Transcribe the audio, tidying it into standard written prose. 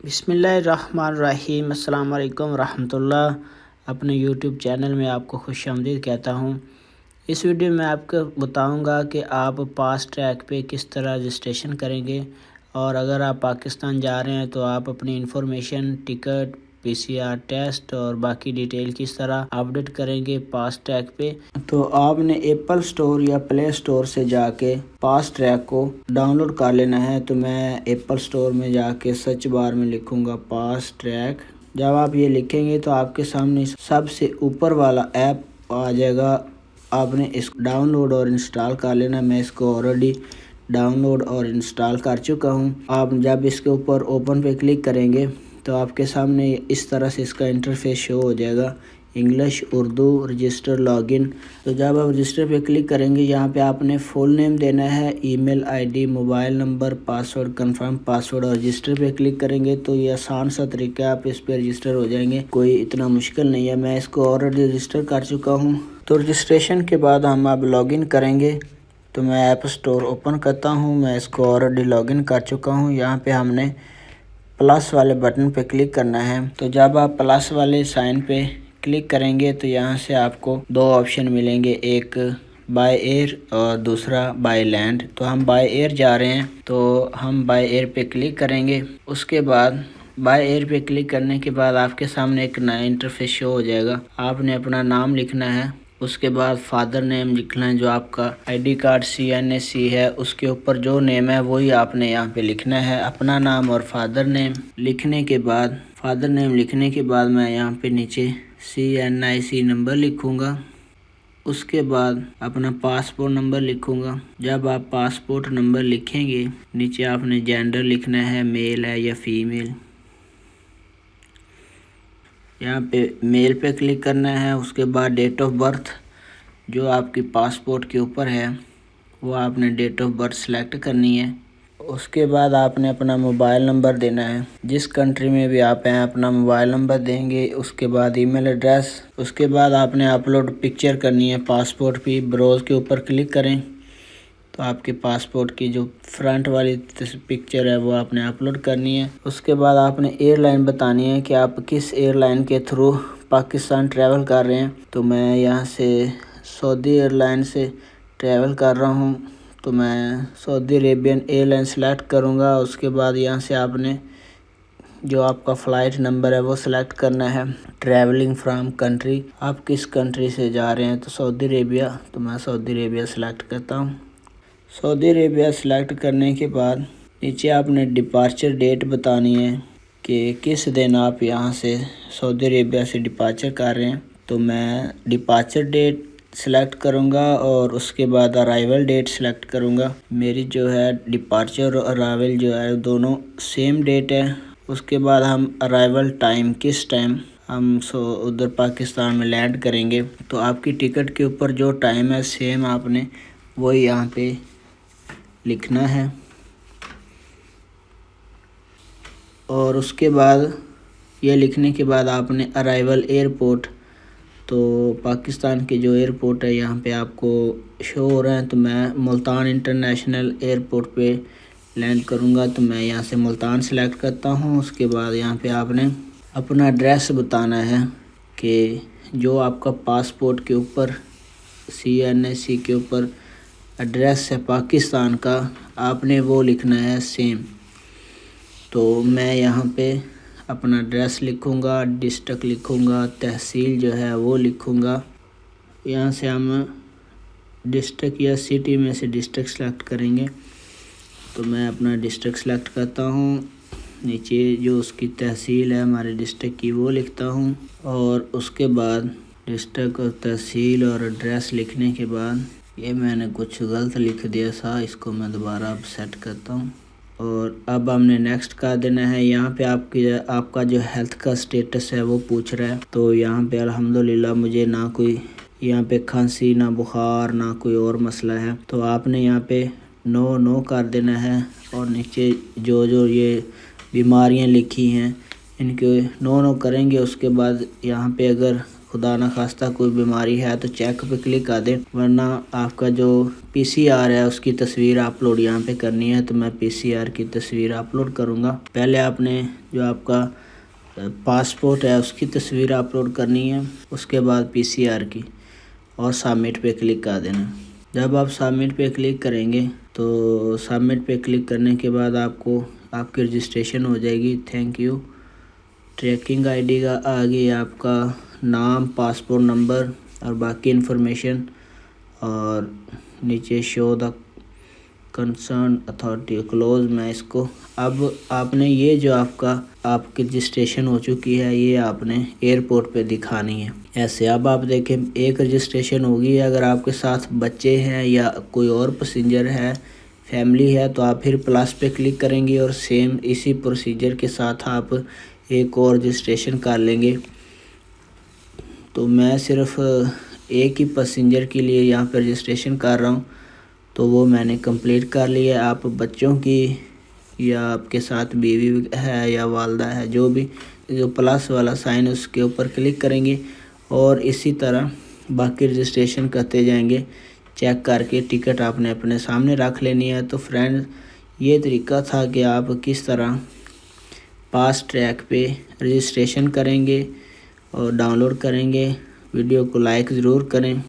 बिस्मिल्लाहिर्रहमानिर्रहीम। अस्सलाम वालेकुम रहमतुल्लाह। अपने यूट्यूब चैनल में आपको खुशामदीद कहता हूँ। इस वीडियो में आपको बताऊँगा कि आप फास्ट ट्रैक पे किस तरह रजिस्ट्रेशन करेंगे, और अगर आप पाकिस्तान जा रहे हैं तो आप अपनी इंफॉर्मेशन, टिकट, पीसीआर टेस्ट और बाकी डिटेल किस तरह अपडेट करेंगे फास्ट ट्रैक पे। तो आपने एप्पल स्टोर या प्ले स्टोर से जाके फास्ट ट्रैक को डाउनलोड कर लेना है। तो मैं एप्पल स्टोर में जाके सर्च बार में लिखूँगा फास्ट ट्रैक। जब आप ये लिखेंगे तो आपके सामने सबसे ऊपर वाला ऐप आ जाएगा। आपने इसको डाउनलोड और इंस्टॉल कर लेना। मैं इसको ऑलरेडी डाउनलोड और इंस्टॉल कर चुका हूँ। आप जब इसके ऊपर ओपन पे क्लिक करेंगे तो आपके सामने इस तरह से इसका इंटरफेस शो हो जाएगा, इंग्लिश, उर्दू, रजिस्टर, लॉगिन। तो जब आप रजिस्टर पे क्लिक करेंगे, यहाँ पे आपने फुल नेम देना है, email ID, mobile number, password, confirm password, और रजिस्टर पे क्लिक करेंगे तो ये आसान सा तरीका है, आप इस पे रजिस्टर हो जाएंगे। कोई इतना मुश्किल नहीं है। मैं इसको ऑलरेडी रजिस्टर कर चुका हूँ। तो रजिस्ट्रेशन के बाद हम अब लॉगिन करेंगे। तो मैं ऐप स्टोर ओपन करता हूँ। मैं इसको ऑलरेडी लॉगिन कर चुका हूँ। यहाँ पे हमने प्लस वाले बटन पे क्लिक करना है। तो जब आप प्लस वाले साइन पे क्लिक करेंगे तो यहाँ से आपको दो ऑप्शन मिलेंगे, एक बाय एयर और दूसरा बाय लैंड। तो हम बाय एयर जा रहे हैं तो हम बाय एयर पे क्लिक करेंगे। उसके बाद बाय एयर पे क्लिक करने के बाद आपके सामने एक नया इंटरफेस शो हो जाएगा। आपने अपना नाम लिखना है, उसके बाद फादर नेम लिखना है, जो आपका आईडी कार्ड CNAC है उसके ऊपर जो नेम है वही आपने यहाँ पे लिखना है, अपना नाम और फादर नेम लिखने के बाद मैं यहाँ पे नीचे CNIC नंबर लिखूँगा। उसके बाद अपना पासपोर्ट नंबर लिखूँगा। जब आप पासपोर्ट नंबर लिखेंगे, नीचे आपने जेंडर लिखना है, मेल है या फीमेल। यहाँ पे मेल पे क्लिक करना है। उसके बाद डेट ऑफ बर्थ जो आपकी पासपोर्ट के ऊपर है वो आपने डेट ऑफ बर्थ सेलेक्ट करनी है। उसके बाद आपने अपना मोबाइल नंबर देना है, जिस कंट्री में भी आप हैं अपना मोबाइल नंबर देंगे। उसके बाद ईमेल एड्रेस। उसके बाद आपने अपलोड पिक्चर करनी है पासपोर्ट पे। ब्राउज के ऊपर क्लिक करें तो आपके पासपोर्ट की जो फ्रंट वाली पिक्चर है वो आपने अपलोड करनी है। उसके बाद आपने एयरलाइन बतानी है कि आप किस एयरलाइन के थ्रू पाकिस्तान ट्रैवल कर रहे हैं। तो मैं यहाँ से सऊदी एयरलाइन से ट्रैवल कर रहा हूँ, तो मैं सऊदी अरेबियन एयरलाइन सेलेक्ट करूँगा। उसके बाद यहाँ से आपने जो आपका फ़्लाइट नंबर है वो सिलेक्ट करना है। ट्रैवलिंग फ्रॉम कंट्री, आप किस कंट्री से जा रहे हैं, तो सऊदी अरेबिया। तो मैं सऊदी अरेबिया सेलेक्ट करता हूँ। सऊदी अरेबिया सेलेक्ट करने के बाद नीचे आपने डिपार्चर डेट बतानी है कि किस दिन आप यहाँ से सऊदी अरेबिया से डिपार्चर कर रहे हैं। तो मैं डिपार्चर डेट सेलेक्ट करूँगा और उसके बाद अराइवल डेट सेलेक्ट करूँगा। मेरी जो है डिपार्चर और अराइवल जो है दोनों सेम डेट है। उसके बाद हम अराइवल टाइम, किस टाइम हम उधर पाकिस्तान में लैंड करेंगे, तो आपकी टिकट के ऊपर जो टाइम है सेम आपने वही यहाँ पे लिखना है। और उसके बाद ये लिखने के बाद आपने अराइवल एयरपोर्ट, तो पाकिस्तान के जो एयरपोर्ट है यहाँ पे आपको शो हो रहा है। तो मैं मुल्तान इंटरनेशनल एयरपोर्ट पे लैंड करूँगा। तो मैं यहाँ से मुल्तान सेलेक्ट करता हूँ। उसके बाद यहाँ पे आपने अपना एड्रेस बताना है कि जो आपका पासपोर्ट के ऊपर CNAC के ऊपर एड्रेस है पाकिस्तान का, आपने वो लिखना है सेम। तो मैं यहाँ पे अपना एड्रेस लिखूँगा, डिस्ट्रिक्ट लिखूँगा, तहसील जो है वो लिखूँगा। यहाँ से हम डिस्ट्रिक्ट या सिटी में से डिस्ट्रिक्ट सेलेक्ट करेंगे। तो मैं अपना डिस्ट्रिक्ट सेलेक्ट करता हूँ। नीचे जो उसकी तहसील है हमारे डिस्ट्रिक्ट की वो लिखता हूँ। और उसके बाद डिस्ट्रिक्ट और तहसील और एड्रेस लिखने के बाद ये मैंने कुछ गलत लिख दिया था, इसको मैं दोबारा अब सेट करता हूँ। और अब हमने नेक्स्ट कर देना है। यहाँ पे आपका जो हेल्थ का स्टेटस है वो पूछ रहा है। तो यहाँ पे अल्हम्दुलिल्लाह मुझे ना कोई यहाँ पे खांसी, ना बुखार, ना कोई और मसला है। तो आपने यहाँ पे नो कर देना है। और नीचे जो ये बीमारियाँ लिखी हैं इनके नो करेंगे। उसके बाद यहाँ पे अगर खुदा ना खास्ता कोई बीमारी है तो चेक पे क्लिक कर दें, वरना आपका जो PCR है उसकी तस्वीर अपलोड यहाँ पे करनी है। तो मैं PCR की तस्वीर अपलोड करूँगा। पहले आपने जो आपका पासपोर्ट है उसकी तस्वीर अपलोड करनी है, उसके बाद PCR की, और सबमिट पे क्लिक कर देना। जब आप सबमिट पे क्लिक करेंगे तो सबमिट पे क्लिक करने के बाद आपको आपकी रजिस्ट्रेशन हो जाएगी। Thank you. ट्रैकिंग आईडी का आगे आपका नाम, पासपोर्ट नंबर और बाकी इन्फॉर्मेशन, और नीचे show the concern authority close. मैं इसको, अब आपने ये जो आपकी रजिस्ट्रेशन हो चुकी है ये आपने एयरपोर्ट पे दिखानी है। ऐसे अब आप देखें एक रजिस्ट्रेशन होगी। अगर आपके साथ बच्चे हैं या कोई और पैसेंजर है, फैमिली है, तो आप फिर प्लस पे क्लिक करेंगे और सेम इसी प्रोसीजर के साथ आप एक और रजिस्ट्रेशन कर लेंगे। तो मैं सिर्फ एक ही पैसेंजर के लिए यहाँ पर रजिस्ट्रेशन कर रहा हूँ, तो वो मैंने कंप्लीट कर लिया। आप बच्चों की या आपके साथ बीवी है या वालदा है, जो भी, जो प्लस वाला साइन है उसके ऊपर क्लिक करेंगे और इसी तरह बाकी रजिस्ट्रेशन करते जाएंगे। चेक करके टिकट आपने अपने सामने रख लेनी है। तो फ्रेंड्स, ये तरीका था कि आप किस तरह फास्ट ट्रैक पे रजिस्ट्रेशन करेंगे और डाउनलोड करेंगे। वीडियो को लाइक ज़रूर करें।